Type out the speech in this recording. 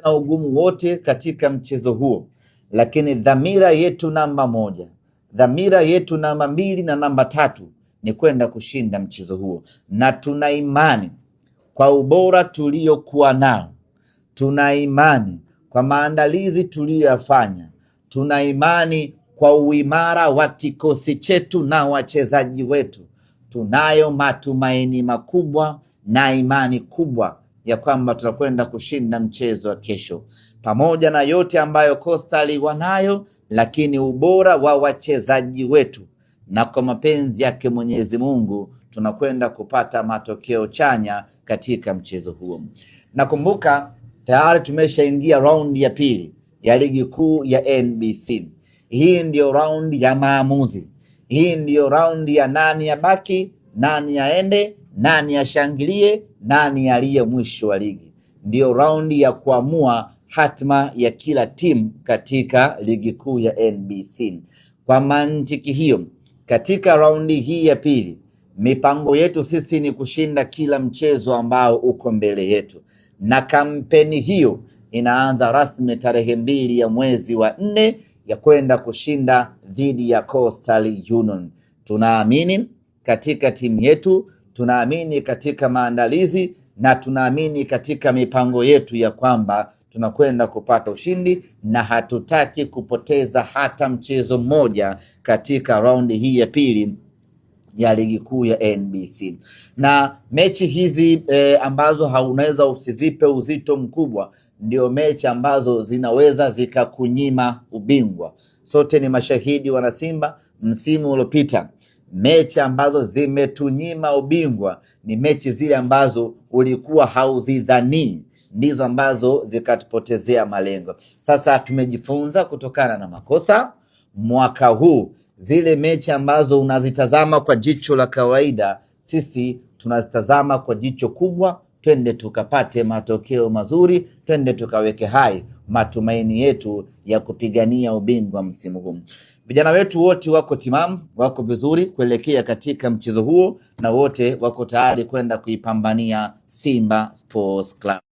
na ugumu wote katika mchezo huo, lakini dhamira yetu namba moja, dhamira yetu namba mbili na namba tatu ni kwenda kushinda mchezo huo, na tuna imani kwa ubora tuliokuwa nao, tuna imani kwa maandalizi tuliyoyafanya, tuna imani kwa uimara wa kikosi chetu na wachezaji wetu. Tunayo matumaini makubwa na imani kubwa ya kwamba tutakwenda kushinda mchezo wa kesho, pamoja na yote ambayo Coastal wanayo, lakini ubora wa wachezaji wetu na kwa mapenzi yake Mwenyezi Mungu tunakwenda kupata matokeo chanya katika mchezo huo. Nakumbuka tayari tumeshaingia raundi ya pili ya ligi kuu ya NBC. Hii ndiyo raundi ya maamuzi. Hii ndiyo raundi ya nani abaki, nani aende, nani ashangilie, nani aliye mwisho wa ligi. Ndiyo raundi ya kuamua hatma ya kila timu katika ligi kuu ya NBC. Kwa mantiki hiyo, katika raundi hii ya pili, mipango yetu sisi ni kushinda kila mchezo ambao uko mbele yetu, na kampeni hiyo inaanza rasmi tarehe 2 ya mwezi wa 4 ya kwenda kushinda dhidi ya Coastal Union. Tunaamini katika timu yetu, tunaamini katika maandalizi na tunaamini katika mipango yetu ya kwamba tunakwenda kupata ushindi, na hatutaki kupoteza hata mchezo mmoja katika raundi hii ya pili ya ligi kuu ya NBC. Na mechi hizi ambazo haunaweza usizipe uzito mkubwa, ndio mechi ambazo zinaweza zikakunyima ubingwa. Sote ni mashahidi wana Simba, msimu uliopita mechi ambazo zimetunyima ubingwa ni mechi zile ambazo ulikuwa hauzidhani, ndizo ambazo zikatupotezea malengo. Sasa tumejifunza kutokana na makosa. Mwaka huu zile mechi ambazo unazitazama kwa jicho la kawaida, sisi tunazitazama kwa jicho kubwa. Twende tukapate matokeo mazuri, twende tukaweke hai matumaini yetu ya kupigania ubingwa msimu huu. Vijana wetu wote wako timamu, wako vizuri kuelekea katika mchezo huo, na wote wako tayari kwenda kuipambania Simba Sports Club.